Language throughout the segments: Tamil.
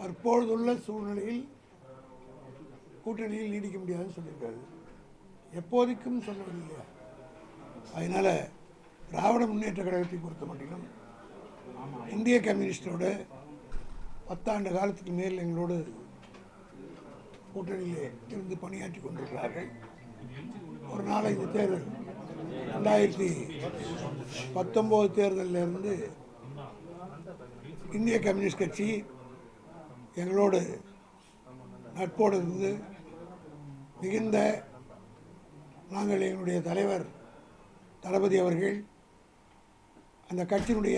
தற்பொழுதுள்ள சூழ்நிலையில் கூட்டணியில் நீடிக்க முடியாதுன்னு சொல்லியிருக்காரு. எப்போதைக்கும் சொல்லவில்லை. அதனால் திராவிட முன்னேற்ற கழகத்தை பொறுத்த மட்டிலும் இந்திய கம்யூனிஸ்டோட 10 ஆண்டு காலத்துக்கு மேல் எங்களோடு கூட்டணியிலே இருந்து பணியாற்றி கொண்டிருக்கிறார்கள். ஒரு நாள் இந்த தேர்தல் 2019 தேர்தலில் இருந்து இந்திய கம்யூனிஸ்ட் கட்சி எங்களோடு நட்போடு இருந்து மிகுந்த நாங்கள் எங்களுடைய தலைவர் தளபதி அவர்கள் அந்த கட்சியினுடைய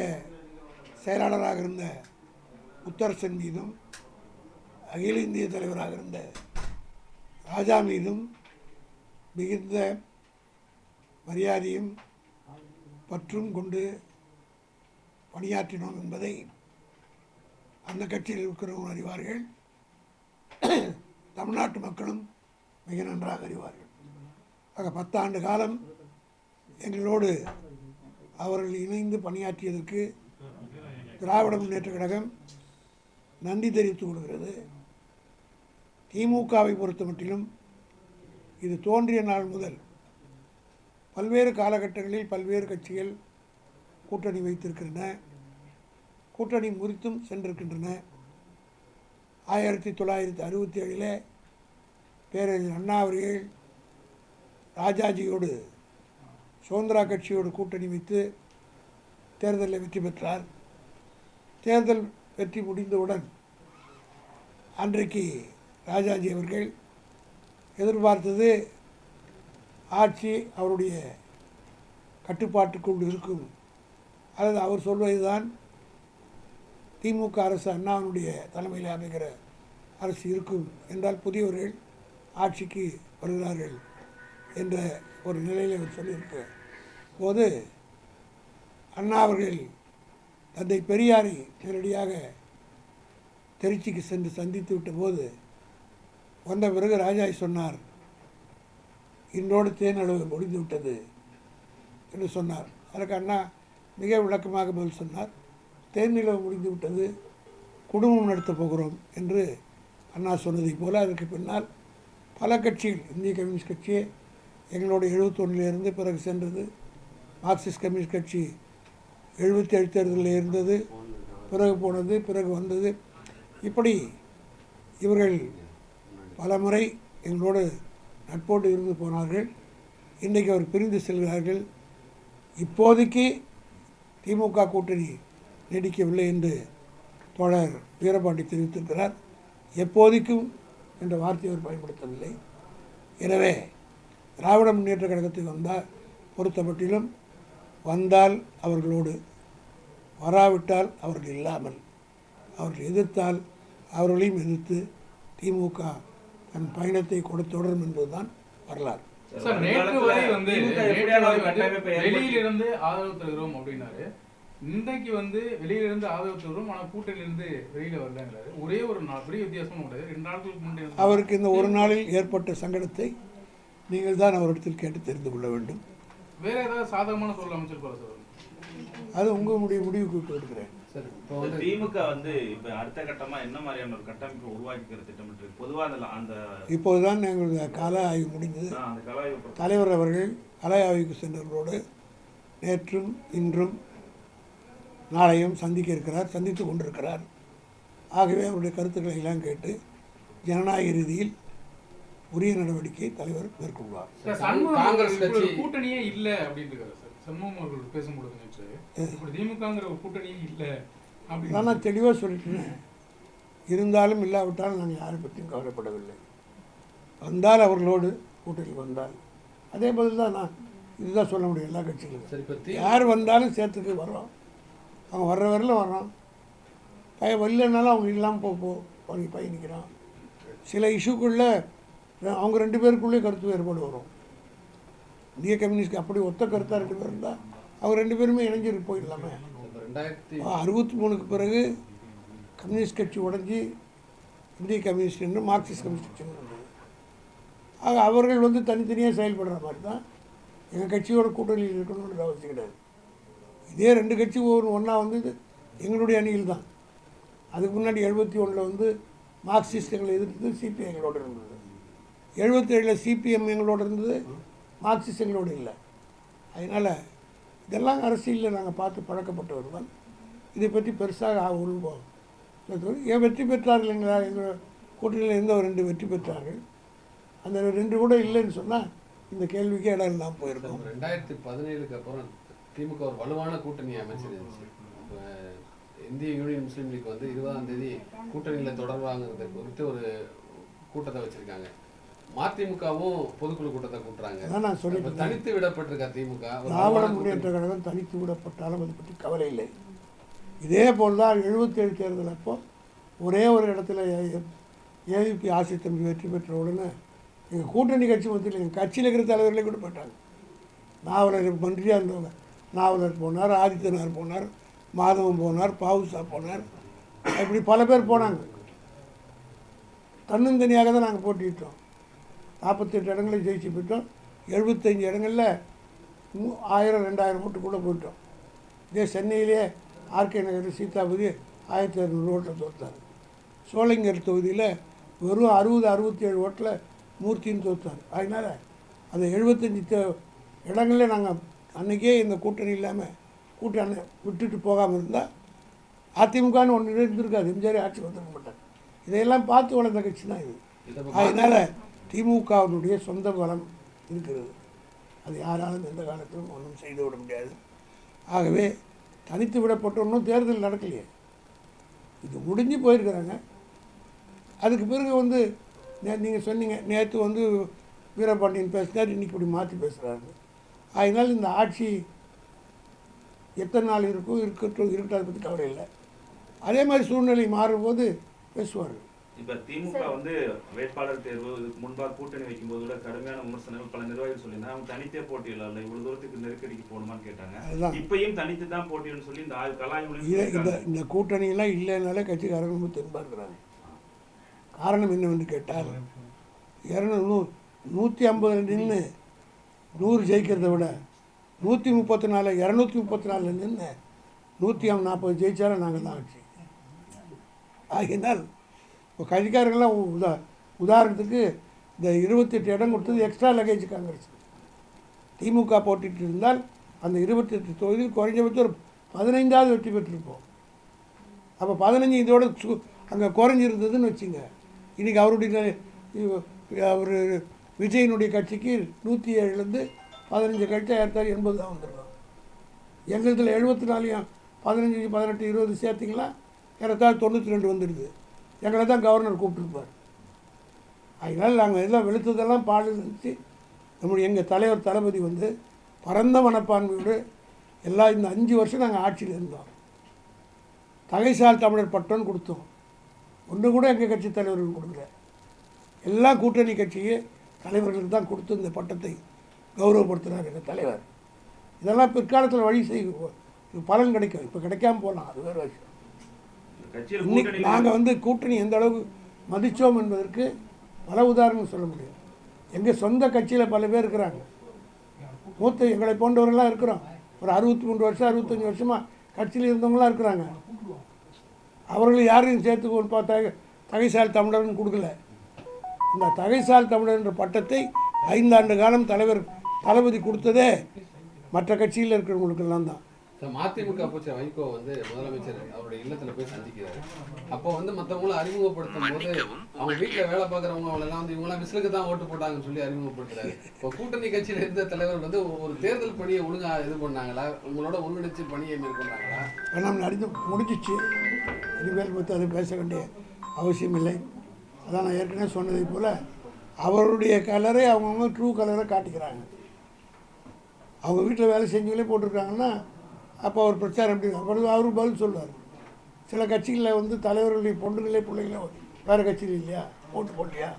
செயலாளராக இருந்த முத்தரசன் மீதும் அகில இந்திய தலைவராக இருந்த ராஜா மீதும் மிகுந்த மரியாதையும் பற்றும் கொண்டு பணியாற்றினோம் என்பதை அந்த கட்சியில் இருக்கிறவங்க அறிவார்கள். தமிழ்நாட்டு மக்களும் மிக நன்றாக அறிவார்கள். ஆக 10 ஆண்டு காலம் எங்களோடு அவர்கள் இணைந்து பணியாற்றியதற்கு திராவிட முன்னேற்ற கழகம் நன்றி தெரிவித்துக் கொள்கிறது. திமுகவை பொறுத்த மட்டிலும் இது தோன்றிய நாள் முதல் பல்வேறு காலகட்டங்களில் பல்வேறு கட்சிகள் கூட்டணி வைத்திருக்கின்றன, கூட்டணி முறித்தும் சென்றிருக்கின்றன. 1967 பேரறிஞர் அண்ணா அவர்கள் ராஜாஜியோடு சுதந்திரா கட்சியோடு கூட்டணி வைத்து தேர்தலில் வெற்றி பெற்றார். தேர்தல் வெற்றி முடிந்தவுடன் அன்றைக்கு ராஜாஜி அவர்கள் எதிர்பார்த்தது ஆட்சி அவருடைய கட்டுப்பாட்டுக்குள் இருக்கும், அல்லது அவர் சொல்வதுதான் திமுக அரசு அண்ணாவினுடைய தலைமையில் அமைகிற அரசு இருக்கும் என்றால் புதியவர்கள் ஆட்சிக்கு வருகிறார்கள் என்ற ஒரு நிலையில் அவர் சொல்லியிருக்க போது அண்ணா அவர்கள் தந்தை பெரியாரை நேரடியாக திருச்சிக்கு சென்று சந்தித்து விட்ட போது வந்த பிறகு ராஜாஜி சொன்னார், இன்றோடு தேனளவு முடிந்து விட்டது என்று சொன்னார். அதற்கு அண்ணா மிக விளக்கமாக பதில் சொன்னார், தேர்நிலவு முடிந்து விட்டது, குடும்பம் நடத்தப் போகிறோம் என்று அண்ணா சொன்னதைப் போல அதற்கு பின்னால் பல கட்சிகள், இந்திய கம்யூனிஸ்ட் கட்சியே எங்களோட 71 பிறகு சென்றது, மார்க்சிஸ்ட் கம்யூனிஸ்ட் கட்சி 77 தேர்தலில் இருந்தது, பிறகு போனது, பிறகு வந்தது. இப்படி இவர்கள் பல முறை எங்களோடு நட்போடு இருந்து போனார்கள். இன்றைக்கு அவர் பிரிந்து செல்கிறார்கள். இப்போதைக்கு திமுக கூட்டணி நீடிக்கவில்லை என்று தோழர் வீரபாண்டி தெரிவித்திருக்கிறார். எப்போதைக்கும் என்ற வார்த்தையை அவர் பயன்படுத்தவில்லை. எனவே திராவிட முன்னேற்ற கழகத்தை பொறுத்தமட்டிலும் வந்தால் அவர்களோடு, வராவிட்டால் அவர்கள் இல்லாமல், அவர்கள் எதிர்த்தால் அவர்களையும் எதிர்த்து திமுக தன் பயணத்தை தொடரும் என்பதுதான் வரலாறு. வெளியிலிருந்து ஆதரவு தருகிறோம் அப்படின்னாரு, இன்றைக்கு வெளியிலிருந்து ஆதரவு தருகிறோம், ஆனால் கூட்டணியிலிருந்து வெளியில வரலங்கிறாரு. ஒரே ஒரு நாள் பெரிய வித்தியாசம் உண்டு. 2 நாட்களுக்கு முன்னே அவருக்கு இந்த ஒரு நாளில் ஏற்பட்ட சங்கடத்தை நீங்கள் தான் அவரிடத்தில் கேட்டு தெரிந்து கொள்ள வேண்டும். வேற ஏதாவது சாதகமான சொல்ல அமைச்சிருப்பாரு சார்? அது உங்கள் முடிவுக்கு விட்டு எடுக்கிறேன். திமுக இப்ப அடுத்த கட்டமா என்ன மாதிரியான ஒரு கட்டமைப்பு உருவாக்கிக்கிற திட்டமிட்டு பொதுவாக அந்த இப்போதுதான் எங்களுடைய கால ஆய்வு முடிந்தது. தலைவர் அவர்கள் கலை ஆய்வுக்கு சென்றவர்களோடு நேற்றும் இன்றும் நாளையும் சந்திக்க இருக்கிறார், சந்தித்து கொண்டிருக்கிறார். ஆகவே அவருடைய கருத்துக்களை எல்லாம் கேட்டு ஜனநாயக ரீதியில் உரிய நடவடிக்கை தலைவர் மேற்கொள்வார். காங்கிரஸ் கட்சி கூட்டணியே இல்லை அப்படின்னு சண்முகம் அவர்கள் பேசும்பொழுது திமுகங்கிற ஒரு கூட்டணியே இல்லை அப்படின்னு நான் தெளிவாக சொல்லிட்டேன். இருந்தாலும் இல்லாவிட்டாலும் நாங்கள் யாரை பற்றியும் கவலைப்படவில்லை. வந்தால் அவர்களோடு கூட்டணி வந்தால் அதே பதில் தான் நான் இதுதான் சொல்ல முடியும். எல்லா கட்சிகளுக்கும் யார் வந்தாலும் சேர்த்துக்கு வர்றோம், அவங்க வர்ற வரையில் வர்றோம். வரலனாலும் அவங்க இல்லாமல் பயணிக்கிறான். சில இஷ்யூக்குள்ளே அவங்க 2 பேருக்குள்ளே கருத்து வேறுபாடு வரும். இந்திய கம்யூனிஸ்ட் அப்படி ஒத்த கருத்தாக 2 பேர் இருந்தால் அவங்க 2 பேருமே இணைஞ்சிருக்கு போயிடலாமே. 63க்கு பிறகு கம்யூனிஸ்ட் கட்சி உடஞ்சி இந்திய கம்யூனிஸ்ட் என்று மார்க்சிஸ்ட் கம்யூனிஸ்ட் கட்சி இருந்தது. ஆக அவர்கள் தனித்தனியாக செயல்படுற மாதிரி தான் எங்கள் கட்சியோட கூட்டணியில் இருக்கணும்னு அவசியம் கிடையாது. இதே 2 கட்சி ஒன்றா எங்களுடைய அணியில் தான். அதுக்கு முன்னாடி 71 வந்து மார்க்சிஸ்டுகளை எதிர்த்து சிபிஐ எங்களோட இருந்தது. 77 சிபிஎம் எங்களோட இருந்தது, மார்க்சிஸ்ட் எங்களோட இல்லை. அதனால் இதெல்லாம் அரசியலில் நாங்கள் பார்த்து பழக்கப்பட்டவர் தான். இதை பற்றி பெருசாக உள்வோம். ஏன் வெற்றி பெற்றார்கள் எங்கள் கூட்டணியில் இருந்த ஒரு 2 வெற்றி பெற்றார்கள். அந்த 2 கூட இல்லைன்னு சொன்னால் இந்த கேள்விக்கே இடம் இல்லாமல் போயிருக்கோம். 2017க்கு அப்புறம் திமுக ஒரு வலுவான கூட்டணி அமைச்சிருந்துச்சு. இந்திய யூனியன் முஸ்லீம் லீக் வந்து 20ஆம் தேதி கூட்டணியில் தொடர்பாங்கிறது குறித்து ஒரு கூட்டத்தை வச்சுருக்காங்க. மதிமுகவும் பொதுக்குழு கூட்டத்தை கூட்டுறாங்க. நான் சொல்லிட்டு தனித்து விடப்பட்டிருக்கா திமுக? திராவிட முன்னேற்ற கழகம் தனித்து விடப்பட்டாலும் அதை பற்றி கவலை இல்லை. இதே போல் தான் 77 தேர்தல் அப்போ ஒரே ஒரு இடத்துல ஏவிபி ஆசை தம்பி வெற்றி பெற்ற உடனே எங்கள் கூட்டணி கட்சி மத்தியில் எங்கள் கட்சியில் இருக்கிற தலைவர்களே கூட போயிட்டாங்க. நாவலர் மன்றியாக இருந்தவங்க, நாவலர் போனார், ஆதித்தனார் போனார், மாதவன் போனார், பாவுசா போனார், இப்படி பல பேர் போனாங்க. தன்னந்தனியாக தான் நாங்கள் போட்டிட்டோம். 48 இடங்களை ஜெயிச்சு போயிட்டோம். 75 இடங்களில் 1000-2000 ஓட்டு கூட போயிட்டோம். இதே சென்னையிலே ஆர்கே நகர் சீதாபதி 1200 ஓட்டில் தோற்றார். சோளிங்கர் தொகுதியில் வெறும் 60-67 ஓட்டில் மூர்த்தின்னு தோற்றார். அதனால் அந்த 75 இடங்களில் நாங்கள் அன்றைக்கே இந்த கூட்டணி இல்லாமல் கூட்டணி விட்டுட்டு போகாமல் இருந்தால் அதிமுகன்னு ஒன்று இருந்திருக்காது, எம்ஜிஆர் ஆட்சி வந்துருக்க மாட்டார். இதையெல்லாம் பார்த்து வளர்ந்த கட்சி தான் இது. அதனால் திமுகவினுடைய சொந்த பலம் இருக்கிறது. அது யாராலும் எந்த காலத்திலும் ஒன்றும் செய்து விட முடியாது. ஆகவே தனித்து விடப்பட்ட ஒன்றும் தேர்தல் நடக்கலையே, இது முடிஞ்சு போயிருக்கிறாங்க. அதுக்கு பிறகு வந்து நீங்கள் சொன்னீங்க நேற்று வந்து வீரபாண்டியன் பேசினார், இன்றைக்கி இப்படி மாற்றி பேசுகிறாரு. அதனால் இந்த ஆட்சி எத்தனை நாள் இருக்கும், இருக்கட்டும், அதை பற்றி கவலை இல்லை. அதே மாதிரி சூழ்நிலை மாறும்போது பேசுவார்கள். இப்போ திமுக வந்து வேட்பாளர் தேர்வு இதுக்கு முன்பாக கூட்டணி வைக்கும்போது கூட கடுமையான விமர்சனங்கள் பல நிர்வாகிகள் சொல்லியிருந்தாங்க. அவங்க தனித்தே போட்டியில இல்லை, இவ்வளவு தூரத்துக்கு நெருக்கடிக்கு போகணுமான்னு கேட்டாங்க. இப்பயும் தனித்து தான் போட்டின்னு சொல்லி இந்த கலாய்வு இந்த கூட்டணியெல்லாம் இல்லைனாலே கட்சிக்காரங்க ரொம்ப தெம்பா இருக்கிறாங்க. காரணம் என்னவென்று கேட்டால் 150 நின்று 100 ஜெயிக்கிறத விட 134 234 நின்று 140 ஜெயிச்சாலும் நாங்கள் தான் ஆட்சி. ஆகினால் இப்போ கட்சிக்காரங்களாம் உதாரணத்துக்கு இந்த 28 இடம் கொடுத்தது எக்ஸ்ட்ரா லக்கேஜ் காங்கிரஸ். திமுக போட்டிட்டு இருந்தால் அந்த 28 தொகுதியில் குறைஞ்சபட்சம் ஒரு 15ஆவது வெற்றி பெற்றிருப்போம். அப்போ 15 இதோட அங்கே குறைஞ்சிருந்ததுன்னு வச்சுங்க. இன்றைக்கி அவர் விஜயனுடைய கட்சிக்கு 107லேருந்து 15 கழிச்சா 80 தான் வந்துருக்கோம். எங்களுதில் 74 15 18 20 சேர்த்திங்களா 92 வந்துடுது. எங்களை தான் கவர்னர் கூப்பிட்டுருப்பார். அதனால் நாங்கள் எல்லாம் வெளுத்ததெல்லாம் பால் இருந்துச்சு. நம்முடைய எங்கள் தலைவர் தளபதி வந்து பரந்த மனப்பான்மையோடு எல்லாம் இந்த 5 வருஷம் நாங்கள் ஆட்சியில் இருந்தோம். தகைசால் தமிழர் பட்டம்னு கொடுத்தோம். ஒன்று கூட எங்கள் கட்சி தலைவர்கள் கொடுக்கல. எல்லா கூட்டணி கட்சியே தலைவர்களுக்கு தான் கொடுத்து இந்த பட்டத்தை கௌரவப்படுத்துகிறார் எங்கள் தலைவர். இதெல்லாம் பிற்காலத்தில் வழி செய்யும் பலன் கிடைக்கும். இப்போ கிடைக்காம போகலாம், அது வேறு விஷயம். இன்னைக்கு நாங்கள் வந்து கூட்டணி எந்த அளவுக்கு மதித்தோம் என்பதற்கு பல உதாரணம் சொல்ல முடியும். எங்கள் சொந்த கட்சியில் பல பேர் இருக்கிறாங்க. மூத்த எங்களை போன்றவர்கள்லாம் இருக்கிறோம். ஒரு 63 வருஷம் 65 வருஷமாக கட்சியில் இருந்தவங்களாம் இருக்கிறாங்க. அவர்கள் யாரையும் சேர்த்து தகைசால் தமிழர்னு கொடுக்கல. இந்த தகைசால் தமிழர் என்ற பட்டத்தை 5 ஆண்டு காலம் தளபதி கொடுத்ததே மற்ற கட்சியில் இருக்கிறவங்களுக்கெல்லாம் தான். மதிமுக அமைச்சர் வைகோ வந்து முதலமைச்சர் அவருடைய இல்லத்தில் போய் சந்திக்கிறாரு. அப்போ வந்து மற்றவங்களும் அறிமுகப்படுத்தும் போது அவங்க வீட்டில் வேலை பார்க்குறவங்க அவங்களெல்லாம் வந்து இவங்களாம் விசிலுக்கு தான் ஓட்டு போட்டாங்கன்னு சொல்லி அறிமுகப்படுத்துறாரு. இப்போ கூட்டணி கட்சியில் இருந்த தலைவர் வந்து ஒரு தேர்தல் பணியை ஒழுங்காக இது பண்ணாங்களா, உங்களோட ஒருங்கிணைச்சு பணியை மேற்கொண்டாங்களா? நம்ம நடந்து முடிஞ்சிச்சு, இனிமேல் பற்றி அதை பேச வேண்டிய அவசியம் இல்லை. அதான் நான் ஏற்கனவே சொன்னதை போல் அவருடைய கலரை அவங்கவுங்க ட்ரூ கலரை காட்டிக்கிறாங்க. அவங்க வீட்டில் வேலை செஞ்சவங்களே போட்டிருக்காங்கன்னா அப்போ அவர் பிரச்சாரம் எப்படி அப்பொழுது அவரு பதில் சொல்லுவார். சில கட்சிகளில் வந்து தலைவர்களுடைய பொண்ணுங்களே பிள்ளைங்களே வேறு கட்சியில் இல்லையா, ஓட்டு போட்டியா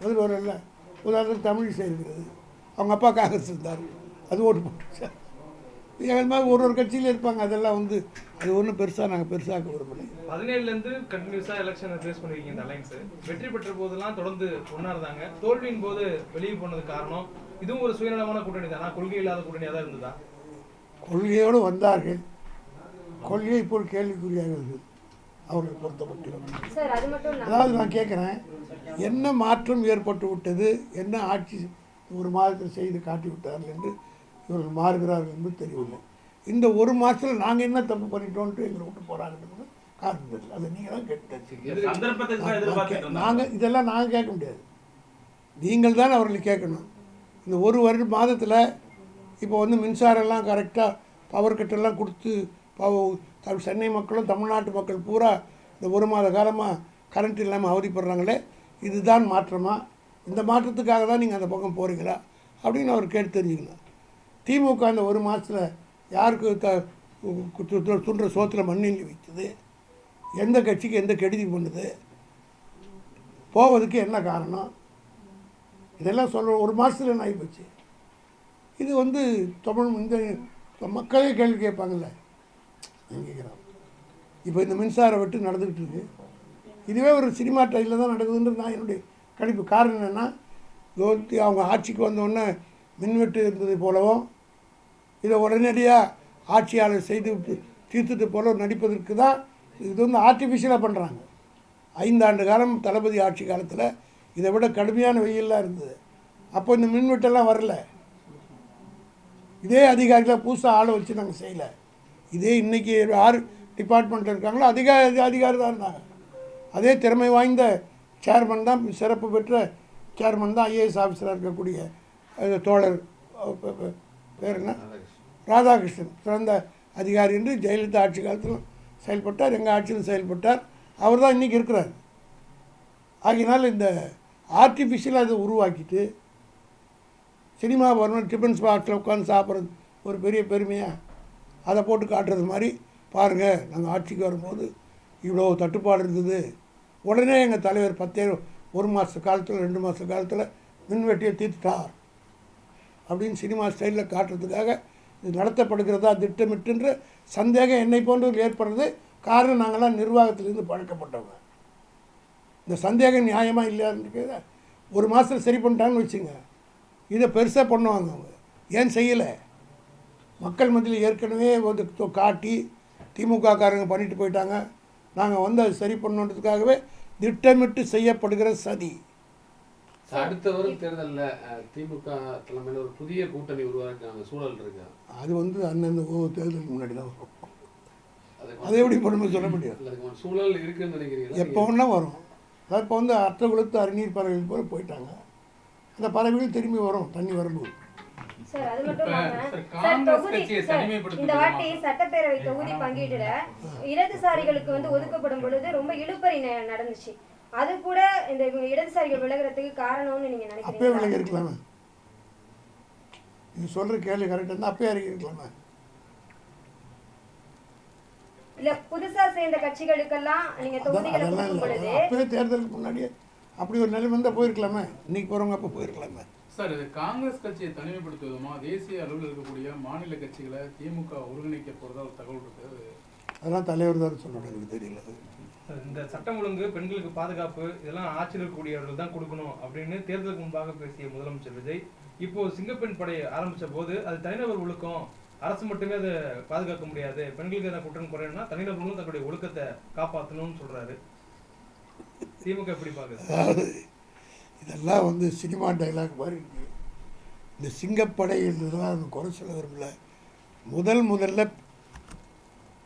பதில் வரல. உதாரணத்துக்கு தமிழிசை இருக்கிறது, அவங்க அப்பா காங்கிரஸ் இருந்தார், அது ஓட்டு போட்டு எங்கள் மாதிரி ஒரு கட்சியில் இருப்பாங்க. அதெல்லாம் வந்து அது ஒன்றும் பெருசாக நாங்கள் பெருசாக விரும்பலை. 17லேருந்து கண்டினியூஸாக எலெக்ஷனை ஃபேஸ் பண்ணியிருக்கீங்க. இந்த அலைன்ஸ் வெற்றி பெற்ற போதெல்லாம் தொடர்ந்து ஒன்றா இருந்தாங்க. தோல்வியின் போது வெளியே போனதுக்கு காரணம் இதுவும் ஒரு சுயநலமான கூட்டணி தானா, கொள்கை இல்லாத கூட்டணியாக தான் இருந்ததா? கொள்கையோடு வந்தார்கள், கொள்கை இப்போ கேள்விக்குறியாக இருக்குது. அவர்களை பொறுத்தப்பட்டு. சார் அது மட்டும் அதாவது நான் கேட்குறேன், என்ன மாற்றம் ஏற்பட்டு விட்டது, என்ன ஆட்சி ஒரு மாதத்தில் செய்து காட்டி விட்டார்கள் என்று இவர்கள் மாறுகிறார்கள் என்று தெரியவில்லை. இந்த ஒரு மாதத்தில் நாங்கள் என்ன தப்பு பண்ணிட்டோன்ட்டு எங்களை விட்டு போகிறாங்கன்றது காரணம் தெரியல. அதை நீங்கள் தான் கேட்டு சந்தர்ப்பத்துக்கு தான் எதிர்பார்த்துட்டு இருந்தாங்க. நாங்கள் இதெல்லாம் நாங்கள் கேட்க முடியாது, நீங்கள் தான் அவர்களை கேட்கணும். இந்த ஒரு மாதத்தில் இப்போ வந்து மின்சாரம்லாம் கரெக்டாக பவர் கட்டெல்லாம் கொடுத்து சென்னை மக்களும் தமிழ்நாட்டு மக்கள் பூரா இந்த ஒரு மாத காலமாக கரண்ட் இல்லாமல் அவதிப்படுறாங்களே, இதுதான் மாற்றமா? இந்த மாற்றத்துக்காக தான் நீங்கள் அந்த பக்கம் போகிறீங்களா அப்படின்னு அவர் கேட்டு தெரிஞ்சுக்கணும். திமுக இந்த ஒரு மாதத்தில் யாருக்கு துன்ற சோத்தில் மண்ணில் வைத்தது, எந்த கட்சிக்கு எந்த கெடுதி பண்ணுது, போவதுக்கு என்ன காரணம், இதெல்லாம் சொல்ல ஒரு மாதத்தில் என்ன ஆகிப்போச்சு. இது வந்து இந்த மக்களே கேள்வி கேட்பாங்கள்ல, கேட்குறாங்க. இப்போ இந்த மின்சார வெட்டு நடந்துக்கிட்டு இருக்கு, இதுவே ஒரு சினிமா டைலில் தான் நடக்குதுன்றது நான் என்னுடைய கணிப்பு. காரணம் என்னென்னா, அவங்க ஆட்சிக்கு வந்தோடனே மின்வெட்டு இருந்தது போலவும் இதை உடனடியாக ஆட்சியாளர் செய்து தீர்த்தது போல நடிப்பதற்கு தான் இது வந்து ஆர்டிஃபிஷியலாக பண்ணுறாங்க. 5 ஆண்டு காலம் தளபதி ஆட்சி காலத்தில் இதை விட கடுமையான வெயிலெலாம் இருந்தது. அப்போ இந்த மின்வெட்டெல்லாம் வரல. இதே அதிகாரிகளை புதுசாக ஆளை வச்சு நாங்கள் செய்யலை. இதே இன்றைக்கி 6 டிபார்ட்மெண்ட்டில் இருக்காங்களோ அதிகாரி தான் இருந்தாங்க. அதே திறமை வாய்ந்த சேர்மன் தான், சிறப்பு பெற்ற சேர்மன் தான் ஐஏஎஸ் ஆஃபீஸராக இருக்கக்கூடிய தோழர் பேர் என்ன, ராதாகிருஷ்ணன், சிறந்த அதிகாரி என்று ஜெயலலிதா ஆட்சி காலத்திலும் செயல்பட்டார், எங்கள் ஆட்சியிலும் செயல்பட்டார். அவர் தான் இன்றைக்கி இருக்கிறார். ஆகினால் இந்த ஆர்டிஃபிஷியலாக அதை உருவாக்கிட்டு சினிமா வரணும், டிஃபன் ஸ்பாட்டில் உட்காந்து சாப்பிட்றது ஒரு பெரிய பெருமையாக அதை போட்டு காட்டுறது மாதிரி, பாருங்கள் நாங்கள் ஆட்சிக்கு வரும்போது இவ்வளோ தட்டுப்பாடு இருந்தது, உடனே எங்கள் தலைவர் 1 மாத காலத்தில் 2 மாத காலத்தில் மின்வெட்டியை தீர்த்துட்டார் அப்படின்னு சினிமா ஸ்டைலில் காட்டுறதுக்காக இது நடத்தப்படுகிறதா திட்டமிட்டுன்ற சந்தேகம் என்னை போன்றவர்கள் ஏற்படுறது. காரணம், நாங்களாம் நிர்வாகத்திலேருந்து பழக்கப்பட்டவங்க. இந்த சந்தேகம் நியாயமாக இல்லையான்னு 1 மாதத்தில் சரி பண்ணிட்டாங்கன்னு வச்சுங்க, இதை பெருசாக பண்ணுவாங்க. அவங்க ஏன் செய்யலை? மக்கள் மத்தியில் ஏற்கனவே வந்து காட்டி திமுக காரங்க பண்ணிட்டு போயிட்டாங்க, நாங்கள் வந்து அது சரி பண்ணுன்றதுக்காகவே திட்டமிட்டு செய்யப்படுகிற சதி. அடுத்த வரும் தேர்தலில் திமுக தலைமையில் ஒரு புதிய கூட்டணி உருவாக்கான சூழல் இருக்கு. அது வந்து அந்தந்த தேர்தலுக்கு முன்னாடி தான் வரும். அதை எப்படி பண்ணும்போது சொல்ல முடியாது. சூழல் இருக்குன்னு நினைக்கிறீங்க? எப்போ ஒன்றா வரும். அதாவது இப்போ வந்து அற்ற குளத்து அறிநீர் பறவைகள் போல போயிட்டாங்க, அந்த பறவைகள் திரும்பி வரும் தண்ணி வரும்போது. சார் அது மட்டும் இந்த வாட்டி சட்டப்பேரவை தொகுதி பங்கீடுல இடதுசாரிகளுக்கு வந்து ஒதுக்கப்படும் பொழுது ரொம்ப இழுபறி நடந்துச்சு. அது கூட இந்த இடதுசாரிகள் விலகிறதுக்கு காரணம்னு நீங்க நினைக்கிறீங்க? அப்பயே விலகி இருக்கலாமே. நீங்க சொல்ற கேள்வி கரெக்டா இருந்தா அப்பயே இறங்கி இருக்கலாமே. இல்ல புதுசா சேர்ந்த கட்சிகளுக்கெல்லாம் நீங்க தொகுதிகளை கொடுக்கும் பொழுது அப்பவே தேர்தலுக்கு முன்னாடியே அப்படி ஒரு நிலைமை வந்தால் போயிருக்கலாமே. இன்னைக்கு போகிறவங்க அப்போ போயிருக்கலாமே. சார், இது காங்கிரஸ் கட்சியை தனிமைப்படுத்துவதுமா தேசிய அளவில் இருக்கக்கூடிய மாநில கட்சிகளை திமுக ஒருங்கிணைக்க போகிறதா ஒரு தகவல் இருக்குது. அதெல்லாம் தலைவர் தான் சொல்லணும், எனக்கு தெரியல. இந்த சட்டம் ஒழுங்கு, பெண்களுக்கு பாதுகாப்பு, இதெல்லாம் ஆட்சியில் இருக்கக்கூடியவர்கள் தான் கொடுக்கணும் அப்படின்னு தேர்தலுக்கு முன்பாக பேசிய முதலமைச்சர் விஜய் இப்போ சிங்கப்பெண் படை ஆரம்பிச்ச போது அது தனிநபர் ஒழுக்கம், அரசு மட்டுமே அதை பாதுகாக்க முடியாது, பெண்களுக்கு எதாவது குற்றம் குறையணும்னா தனிநபர்களும் தன்னுடைய ஒழுக்கத்தை காப்பாற்றணும்னு சொல்றாரு. திமுக எப்படி பார்க்குது? அதாவது இதெல்லாம் வந்து சினிமா டைலாக் மாதிரி இருக்கு. இந்த சிங்கப்படை என்றதுலாம் அது குறை சொல்ல விரும்பல. முதல்ல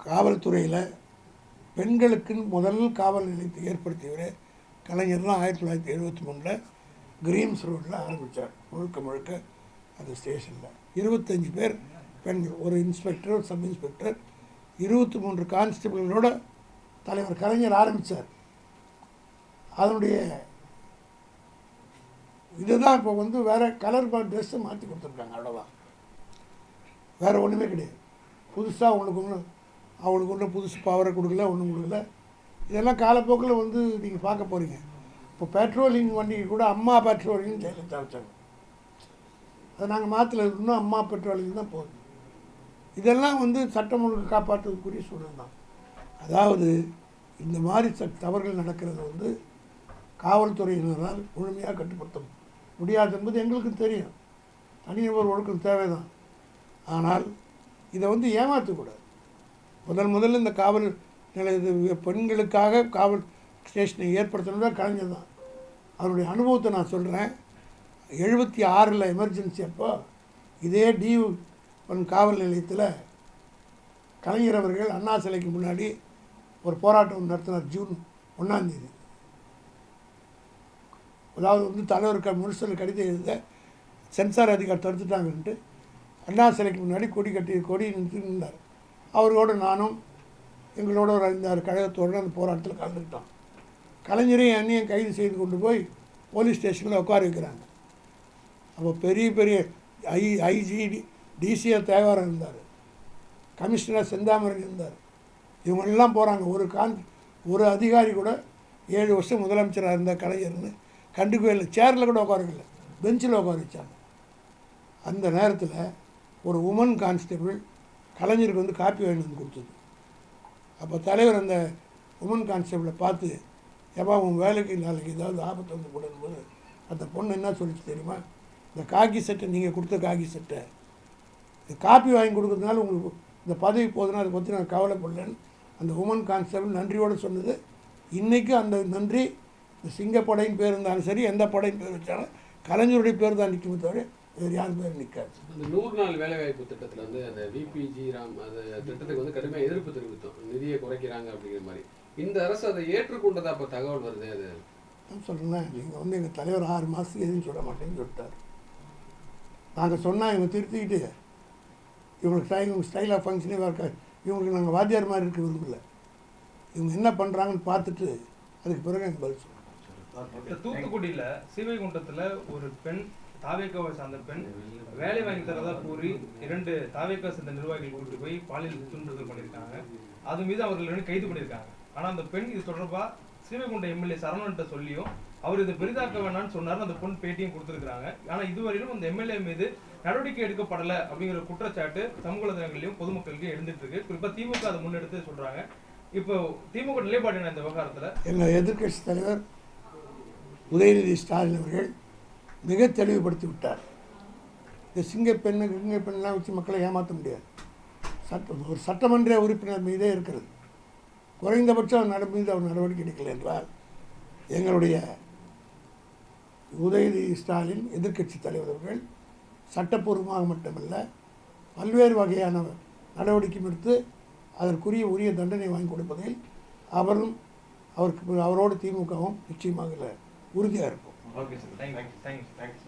காவல்துறையில் பெண்களுக்குன்னு முதல் காவல் நிலையத்தை ஏற்படுத்தியவர் கலைஞர் தான் 1973 கிரீம்ஸ் ரோட்டில் ஆரம்பித்தார். முழுக்க அந்த ஸ்டேஷனில் 25 பேர் பெண்கள், ஒரு இன்ஸ்பெக்டர், ஒரு சப் இன்ஸ்பெக்டர், 23 கான்ஸ்டபிள்களோட தலைவர் கலைஞர் ஆரம்பித்தார். அதனுடைய இதுதான் இப்போ வந்து வேறு கலர் ட்ரெஸ்ஸை மாற்றி கொடுத்துருக்காங்க, அவ்வளோதான். வேறு ஒன்றுமே கிடையாது. புதுசாக அவங்களுக்கு ஒன்றும் புதுசு பவரை கொடுக்கல, ஒன்றும் கொடுக்கல. இதெல்லாம் காலப்போக்கில் வந்து நீங்கள் பார்க்க போகிறீங்க. இப்போ பெட்ரோலிங் வண்டிக்கு கூட அம்மா பெட்ரோலிங் ஜெயலலிதா வச்சாங்க. அதை நாங்கள் மாற்றல, இன்னும் அம்மா பெட்ரோலிங் தான் போகுது. இதெல்லாம் வந்து சட்டம் ஒழுங்கு காப்பாற்றுவதற்குரிய சூழல் தான். அதாவது இந்த மாதிரி தவறுகள் நடக்கிறது வந்து காவல்துறையினரால் முழுமையாக கட்டுப்படுத்த முடியாது என்பது எங்களுக்கும் தெரியும். தனிநபர் ஒழுக்கம் தேவைதான். ஆனால் இதை வந்து ஏமாற்றக்கூடாது. முதல்ல இந்த நிலையத்து பெண்களுக்காக காவல் ஸ்டேஷனை ஏற்படுத்தணும் தான் கலைஞர் தான். அவருடைய அனுபவத்தை நான் சொல்கிறேன். 76 எமர்ஜென்சி அப்போ இதே D1 காவல் நிலையத்தில் கலைஞர் அவர்கள் அண்ணா சிலைக்கு முன்னாடி ஒரு போராட்டம் நடத்தினார். ஜூன் 1ஆம் தேதி. அதாவது வந்து தலைவர் முனிசிபல் கடிதம் எழுத சென்சார் அதிகாரி தடுத்துட்டாங்கன்ட்டு அண்ணா சிலைக்கு முன்னாடி கொடி நின்றுந்தார். அவரோடு நானும் எங்களோட ஒரு 5-6 கழகத்தோடு அந்த போராட்டத்தில் கலந்துக்கிட்டோம். கலைஞரையும் அண்ணியும் கைது செய்து கொண்டு போய் போலீஸ் ஸ்டேஷனில் உட்கார வைக்கிறாங்க. அப்போ பெரிய பெரிய ஐஜி டிசிஆர் தேவாரம் இருந்தார், கமிஷனர் செந்தாமரன் இருந்தார். இவங்கெல்லாம் போகிறாங்க. ஒரு அதிகாரி கூட 7 வருஷம் முதலமைச்சராக இருந்த கலைஞர்னு கண்டுக்கவே இல்லை. சேரில் கூட உட்காரவில்லை, பெஞ்சில் உட்கார வச்சாங்க. அந்த நேரத்தில் ஒரு உமன் கான்ஸ்டபிள் கலைஞருக்கு வந்து காப்பி வாங்கி வந்து கொடுத்தது. அப்போ தலைவர் அந்த உமன் கான்ஸ்டபிளை பார்த்து, ஏப்பா உன் வேலைக்கு நாளைக்கு ஏதாவது ஆபத்து வந்து போடும்போது அந்த பொண்ணு என்ன சொல்லிச்சு தெரியுமா? இந்த காக்கி சட்டை, நீங்கள் கொடுத்த காக்கி சட்டை, இது காப்பி வாங்கி கொடுக்குறதுனால உங்களுக்கு இந்த பதவி போதுன்னா அதை பற்றி நான் கவலைப்படலன்னு அந்த உமன் கான்ஸ்டபிள் நன்றியோடு சொன்னது. இன்றைக்கும் அந்த நன்றி இந்த சிங்கப்படையின் பேர் இருந்தாலும் சரி, எந்த படையின் பேர் வச்சாலும் கலைஞருடைய பேர் தான் நிற்குமே தவிர வேறு யார் பேர் நிற்காது. அந்த 100 நாள் வேலைவாய்ப்பு திட்டத்தில் வந்து அந்த விபிஜி ராம் அந்த திட்டத்துக்கு வந்து கடுமையாக எதிர்ப்பு தெரிவித்தோம். நிதியை குறைக்கிறாங்க அப்படிங்கிற மாதிரி. இந்த அரசு அதை ஏற்றுக்கொண்டதா இப்போ தகவல் வருது. அது சொல்லுங்களேன். நீங்கள் வந்து எங்கள் தலைவர் 6 மாதத்துக்கு எதுவும் சொல்ல மாட்டேன்னு சொல்லிட்டார். நாங்கள் சொன்னால் இவங்க திருத்திக்கிட்டு இவங்களுக்கு ஸ்டைல் ஆஃப் ஃபங்க்ஷனே இருக்க, இவங்களுக்கு நாங்கள் வாத்தியார் மாதிரி இருக்க விரும்பல. இவங்க என்ன பண்ணுறாங்கன்னு பார்த்துட்டு அதுக்கு பிறகு எனக்கு பதில் சொல்லுங்கள். தூத்துக்குடியில் சிவைகுண்டத்தில் ஒரு பெண், தாவேக்காவை சார்ந்த பெண், வேலை வாங்கி தரதா கூறி 2 தாவேக்கா சேர்ந்த நிர்வாகிகள் கூட்டி போய் பாலியல் துன்புறுத்தல் பண்ணியிருக்காங்க. அது மீது அவர்கள் கைது பண்ணியிருக்காங்க. ஆனால் அந்த பெண் இது தொடர்பாக ஸ்ரீவைகுண்ட எம்எல்ஏ சரவணன்ட்ட சொல்லியும் அவர் இதை பெரிதாக்க வேணான்னு சொன்னார். அந்த பொண்ணு பேட்டியும் கொடுத்துருக்காங்க. ஆனால் இதுவரையிலும் அந்த எம்எல்ஏ மீது நடவடிக்கை எடுக்கப்படலை அப்படிங்கிற குற்றச்சாட்டு சமூக வலைதளங்களிலும் பொதுமக்களுக்கு எழுந்துட்டு இருக்கு. குறிப்பாக திமுக அதை முன்னெடுத்து சொல்றாங்க. இப்போ திமுக நிலைப்பாடு என்ன இந்த விவகாரத்தில்? எங்கள் எதிர்க்கட்சி தலைவர் உதயநிதி ஸ்டாலின் அவர்கள் மிக தெளிவுபடுத்தி விட்டார். இந்த சிங்கப்பெண்ணெலாம் வச்சு மக்களை ஏமாற்ற முடியாது. ஒரு சட்டமன்ற உறுப்பினர் மீதே இருக்கிறது. குறைந்தபட்சம் அவர் மீது அவர் நடவடிக்கை எடுக்கலை என்றால் எங்களுடைய உதயநிதி ஸ்டாலின் எதிர்க்கட்சி தலைவர் அவர்கள் சட்டப்பூர்வமாக மட்டுமல்ல பல்வேறு வகையான நடவடிக்கையும் எடுத்து அதற்குரிய உரிய தண்டனை வாங்கி கொடுப்பதில் அவரோடு திமுகவும் நிச்சயமாக உறுதியாக இருப்போம். Okay sir, thank you.